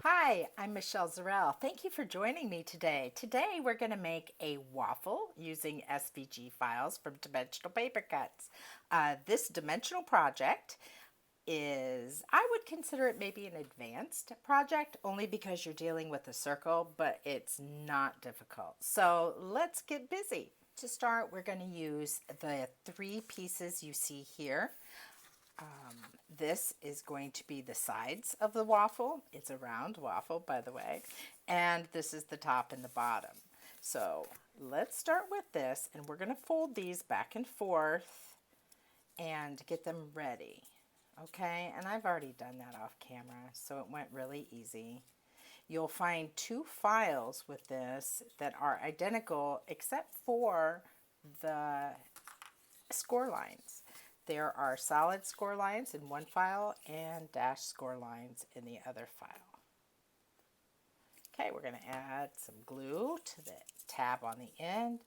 Hi, I'm Michelle Zarell. Thank you for joining me today. Today we're going to make a waffle using SVG files from Dimensional Paper Cuts. This dimensional project I would consider it maybe an advanced project only because you're dealing with a circle, but it's not difficult. So let's get busy. To start, we're going to use the 3 pieces you see here. This is going to be the sides of the waffle. It's a round waffle, by the way. And this is the top and the bottom. So let's start with this, and we're going to fold these back and forth and get them ready. Okay, and I've already done that off camera, so it went really easy. You'll find 2 files with this that are identical except for the score lines. There are solid score lines in one file and dash score lines in the other file. Okay, we're going to add some glue to the tab on the end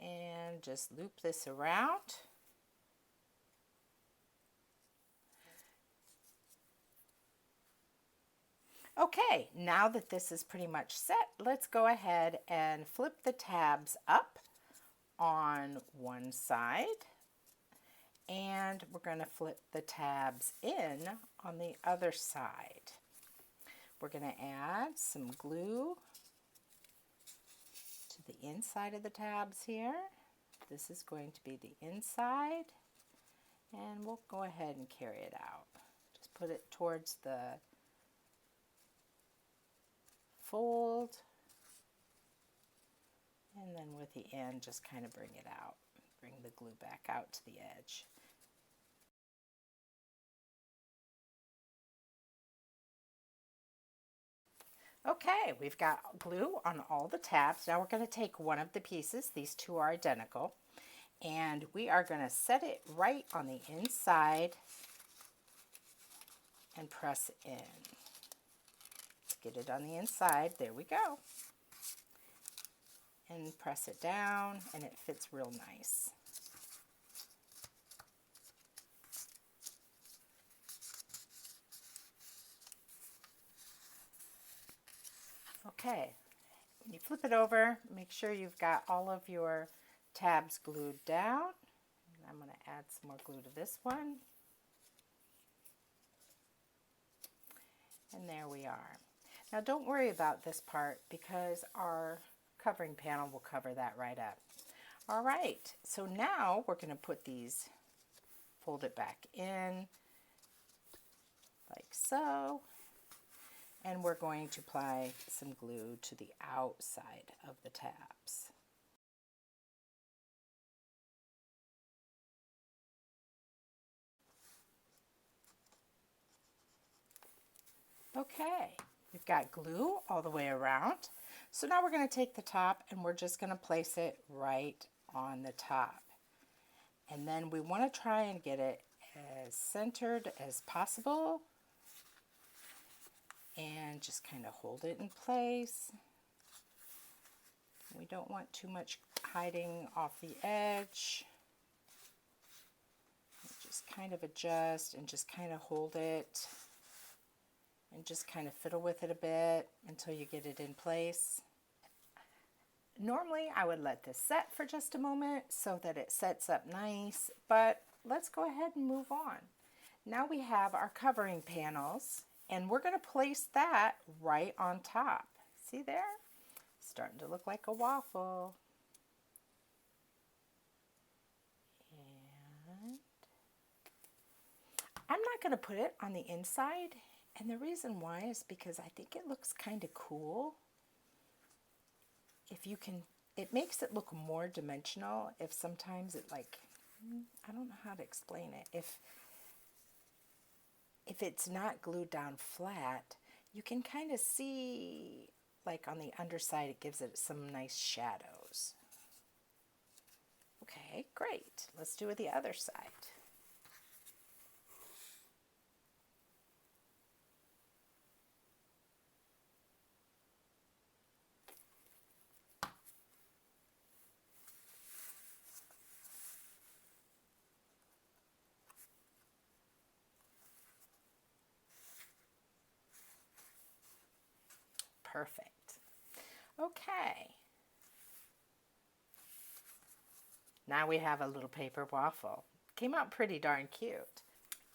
and just loop this around. Okay, now that this is pretty much set, let's go ahead and flip the tabs up on one side. And we're going to flip the tabs in on the other side. We're going to add some glue to the inside of the tabs here. This is going to be the inside, and we'll go ahead and carry it out. Just put it towards the fold, and then with the end, just kind of bring it out. Bring the glue back out to the edge. Okay, we've got glue on all the tabs. Now we're going to take one of the pieces, these 2 are identical, and we are going to set it right on the inside and press in. Let's get it on the inside, there we go. And press it down, and it fits real nice. Okay, when you flip it over, make sure you've got all of your tabs glued down. And I'm going to add some more glue to this one. And there we are. Now don't worry about this part because our covering panel will cover that right up. All right, so now we're going to put these, fold it back in like so. And we're going to apply some glue to the outside of the tabs. Okay, we've got glue all the way around. So now we're going to take the top and we're just going to place it right on the top. And then we want to try and get it as centered as possible. And just kind of hold it in place. We don't want too much hiding off the edge. Just kind of adjust and just kind of hold it and just kind of fiddle with it a bit until you get it in place. Normally I would let this set for just a moment so that it sets up nice, but let's go ahead and move on. Now we have our covering panels, and we're going to place that right on top. See there? Starting to look like a waffle. And I'm not going to put it on the inside, and the reason why is because I think it looks kind of cool. If you can, it makes it look more dimensional if sometimes it I don't know how to explain it. If it's not glued down flat, you can kind of see, like on the underside, it gives it some nice shadows. Okay, great. Let's do the other side. perfect. Okay. Now we have a little paper waffle. Came out pretty darn cute.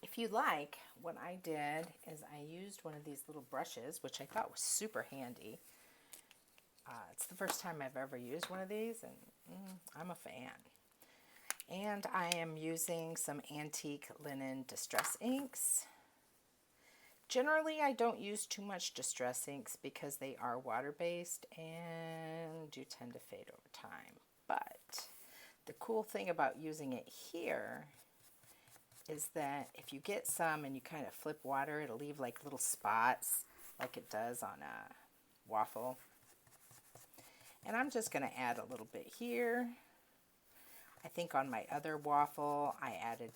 If you like, what I did is I used one of these little brushes, which I thought was super handy. It's the first time I've ever used one of these, and I'm a fan. And I am using some antique linen distress inks. Generally, I don't use too much distress inks because they are water-based and do tend to fade over time. But the cool thing about using it here is that if you get some and you kind of flip water, it'll leave like little spots like it does on a waffle. And I'm just going to add a little bit here. I think on my other waffle, I added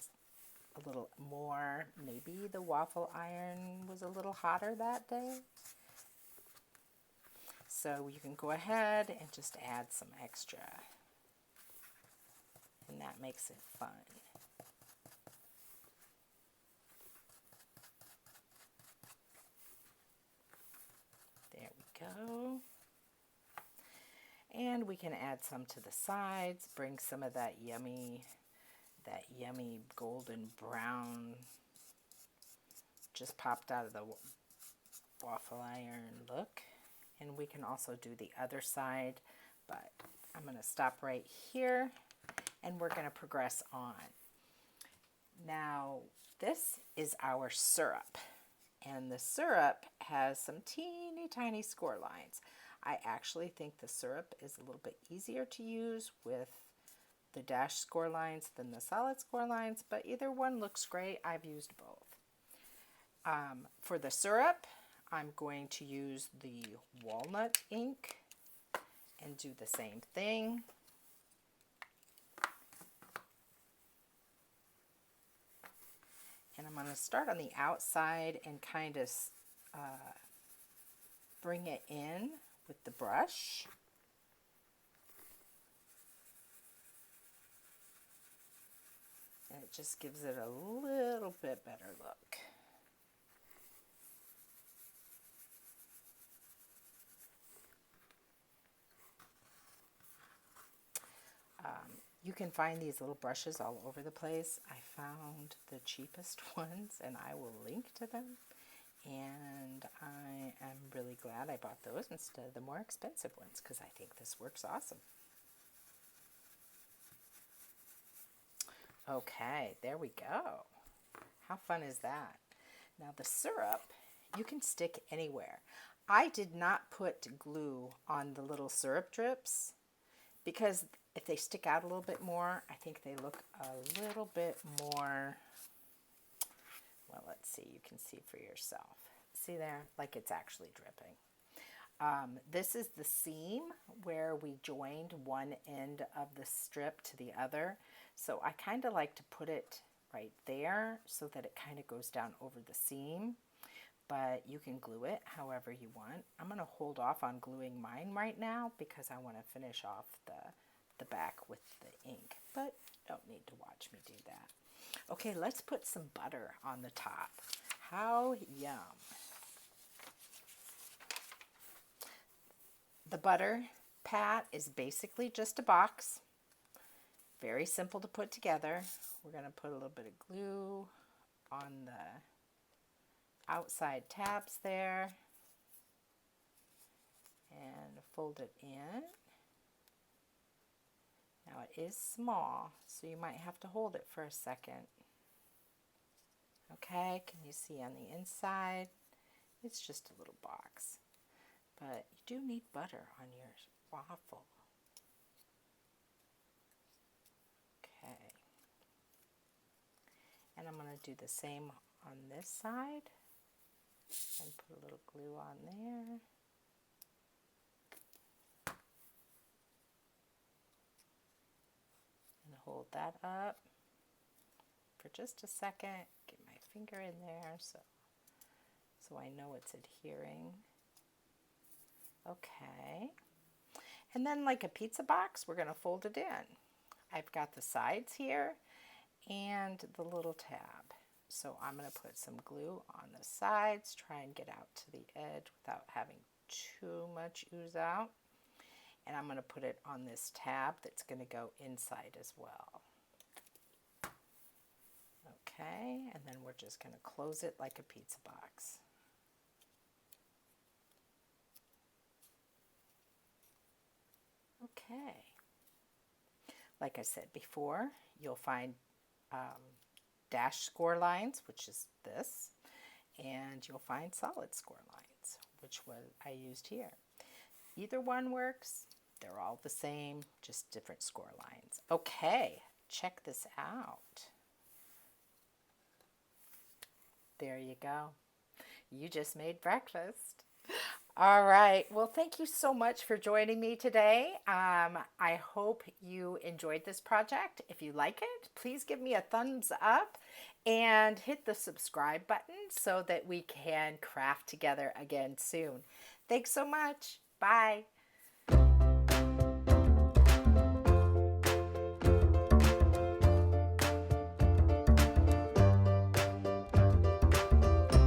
a little more. Maybe the waffle iron was a little hotter that day. So you can go ahead and just add some extra. And that makes it fun. There we go. And we can add some to the sides, bring some of that yummy golden brown just popped out of the waffle iron look. And we can also do the other side, but I'm going to stop right here and we're going to progress on. Now, this is our syrup, and the syrup has some teeny tiny score lines. I actually think the syrup is a little bit easier to use with the dashed score lines than the solid score lines, but either one looks great. I've used both. For the syrup, I'm going to use the walnut ink and do the same thing. And I'm going to start on the outside and kind of bring it in with the brush. And it just gives it a little bit better look. You can find these little brushes all over the place. I found the cheapest ones and I will link to them. And I am really glad I bought those instead of the more expensive ones because I think this works awesome. Okay, there we go. How fun is that? Now the syrup, you can stick anywhere. I did not put glue on the little syrup drips because if they stick out a little bit more, I think they look a little bit more, well, let's see, you can see for yourself. See there, like it's actually dripping. This is the seam where we joined one end of the strip to the other. So I kind of like to put it right there so that it kind of goes down over the seam. But you can glue it however you want. I'm going to hold off on gluing mine right now because I want to finish off the back with the ink. But you don't need to watch me do that. Okay, let's put some butter on the top. How yum. The butter pat is basically just a box. Very simple to put together. We're going to put a little bit of glue on the outside tabs there and fold it in. Now it is small, so you might have to hold it for a second. Okay, can you see on the inside? It's just a little box. But you do need butter on your waffle. Okay. And I'm going to do the same on this side. And put a little glue on there. And hold that up for just a second. Get my finger in there so I know it's adhering. Okay. And then like a pizza box, we're going to fold it in. I've got the sides here and the little tab. So I'm going to put some glue on the sides, try and get out to the edge without having too much ooze out. And I'm going to put it on this tab that's going to go inside as well. Okay, and then we're just going to close it like a pizza box. Okay. Like I said before, you'll find dash score lines, which is this, and you'll find solid score lines, which I used here. Either one works. They're all the same, just different score lines. Okay, check this out. There you go. You just made breakfast. All right. Well, thank you so much for joining me today. I hope you enjoyed this project. If you like it, please give me a thumbs up and hit the subscribe button so that we can craft together again soon. Thanks so much. Bye.